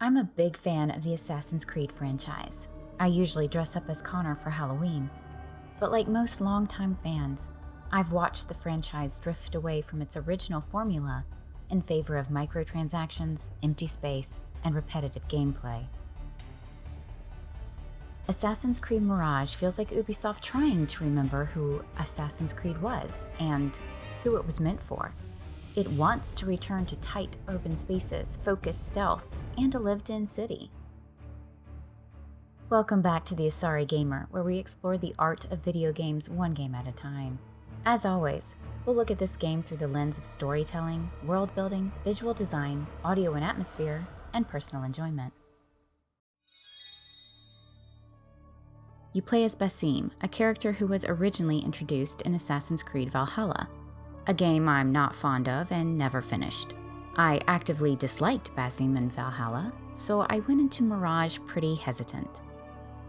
I'm a big fan of the Assassin's Creed franchise. I usually dress up as Connor for Halloween. But like most longtime fans, I've watched the franchise drift away from its original formula in favor of microtransactions, empty space, and repetitive gameplay. Assassin's Creed Mirage feels like Ubisoft trying to remember who Assassin's Creed was and who it was meant for. It wants to return to tight urban spaces, focused stealth, and a lived-in city. Welcome back to the Asari Gamer, where we explore the art of video games one game at a time. As always, we'll look at this game through the lens of storytelling, world building, visual design, audio and atmosphere, and personal enjoyment. You play as Basim, a character who was originally introduced in Assassin's Creed Valhalla, a game I'm not fond of and never finished. I actively disliked Basim in Valhalla, so I went into Mirage pretty hesitant.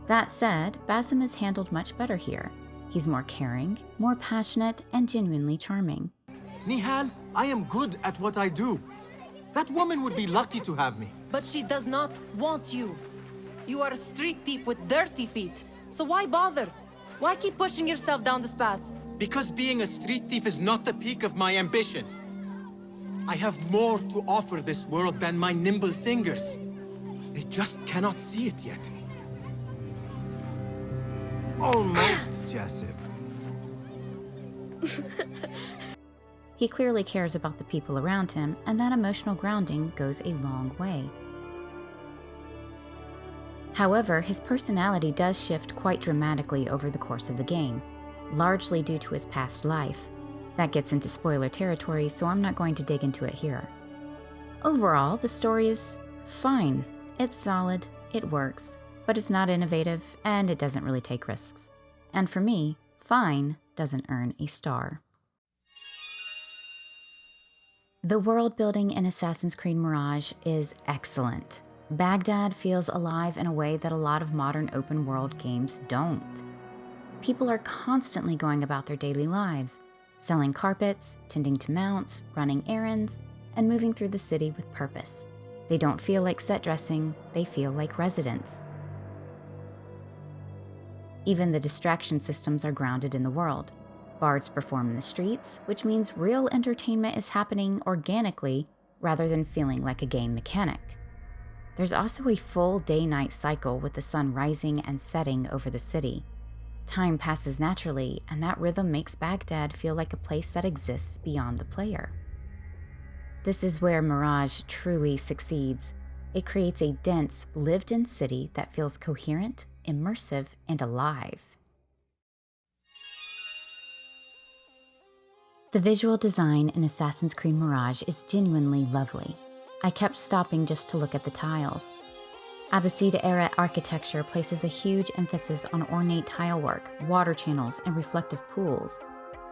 That said, Basim is handled much better here. He's more caring, more passionate, and genuinely charming. Nihal, I am good at what I do. That woman would be lucky to have me. But she does not want you. You are a street thief with dirty feet. So why bother? Why keep pushing yourself down this path? Because being a street thief is not the peak of my ambition. I have more to offer this world than my nimble fingers. They just cannot see it yet. Almost, Jessup. He clearly cares about the people around him, and that emotional grounding goes a long way. However, his personality does shift quite dramatically over the course of the game, largely due to his past life. That gets into spoiler territory, so I'm not going to dig into it here. Overall, the story is fine. It's solid, it works, but it's not innovative, and it doesn't really take risks. And for me, fine doesn't earn a star. The world building in Assassin's Creed Mirage is excellent. Baghdad feels alive in a way that a lot of modern open world games don't. People are constantly going about their daily lives, selling carpets, tending to mounts, running errands, and moving through the city with purpose. They don't feel like set dressing, they feel like residents. Even the distraction systems are grounded in the world. Bards perform in the streets, which means real entertainment is happening organically rather than feeling like a game mechanic. There's also a full day-night cycle with the sun rising and setting over the city. Time passes naturally, and that rhythm makes Baghdad feel like a place that exists beyond the player. This is where Mirage truly succeeds. It creates a dense, lived-in city that feels coherent, immersive, and alive. The visual design in Assassin's Creed Mirage is genuinely lovely. I kept stopping just to look at the tiles. Abbasid-era architecture places a huge emphasis on ornate tilework, water channels, and reflective pools,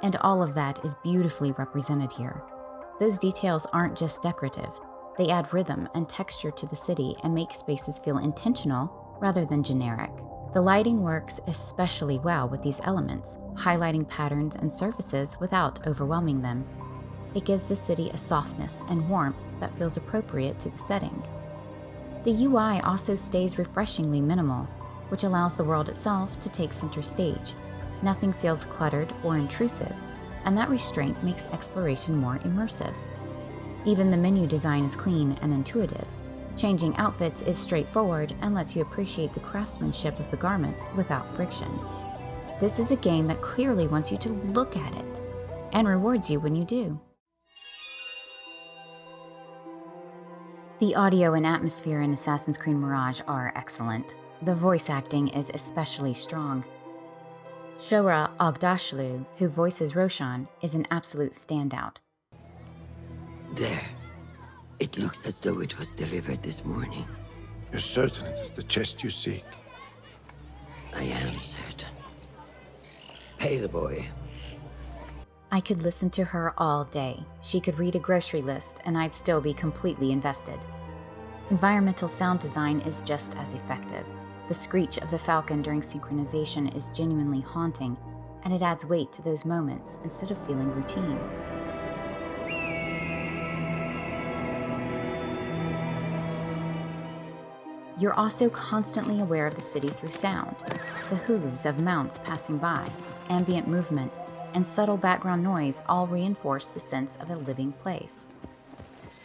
and all of that is beautifully represented here. Those details aren't just decorative. They add rhythm and texture to the city and make spaces feel intentional rather than generic. The lighting works especially well with these elements, highlighting patterns and surfaces without overwhelming them. It gives the city a softness and warmth that feels appropriate to the setting. The UI also stays refreshingly minimal, which allows the world itself to take center stage. Nothing feels cluttered or intrusive, and that restraint makes exploration more immersive. Even the menu design is clean and intuitive. Changing outfits is straightforward and lets you appreciate the craftsmanship of the garments without friction. This is a game that clearly wants you to look at it, and rewards you when you do. The audio and atmosphere in Assassin's Creed Mirage are excellent. The voice acting is especially strong. Shohreh Aghdashloo, who voices Roshan, is an absolute standout. There. It looks as though it was delivered this morning. You're certain it is the chest you seek? I am certain. Pay the boy. I could listen to her all day. She could read a grocery list, and I'd still be completely invested. Environmental sound design is just as effective. The screech of the falcon during synchronization is genuinely haunting, and it adds weight to those moments instead of feeling routine. You're also constantly aware of the city through sound. The hooves of mounts passing by, ambient movement, and subtle background noise all reinforce the sense of a living place.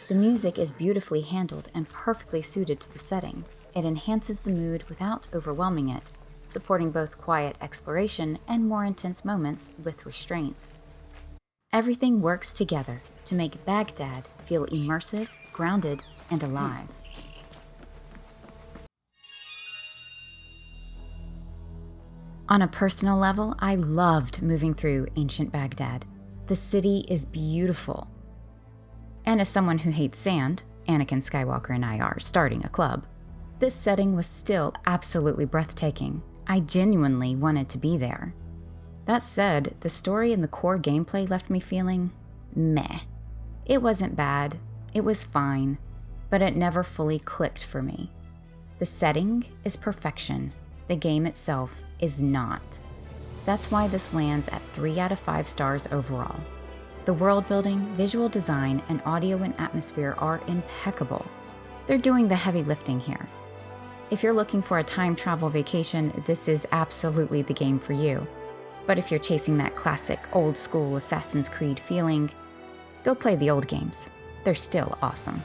The music is beautifully handled and perfectly suited to the setting. It enhances the mood without overwhelming it, supporting both quiet exploration and more intense moments with restraint. Everything works together to make Baghdad feel immersive, grounded, and alive. On a personal level, I loved moving through ancient Baghdad. The city is beautiful. And as someone who hates sand, Anakin Skywalker and I are starting a club, this setting was still absolutely breathtaking. I genuinely wanted to be there. That said, the story and the core gameplay left me feeling meh. It wasn't bad, it was fine, but it never fully clicked for me. The setting is perfection. The game itself is not. That's why this lands at 3 out of 5 stars overall. The world building, visual design, and audio and atmosphere are impeccable. They're doing the heavy lifting here. If you're looking for a time travel vacation, this is absolutely the game for you. But if you're chasing that classic old school Assassin's Creed feeling, go play the old games. They're still awesome.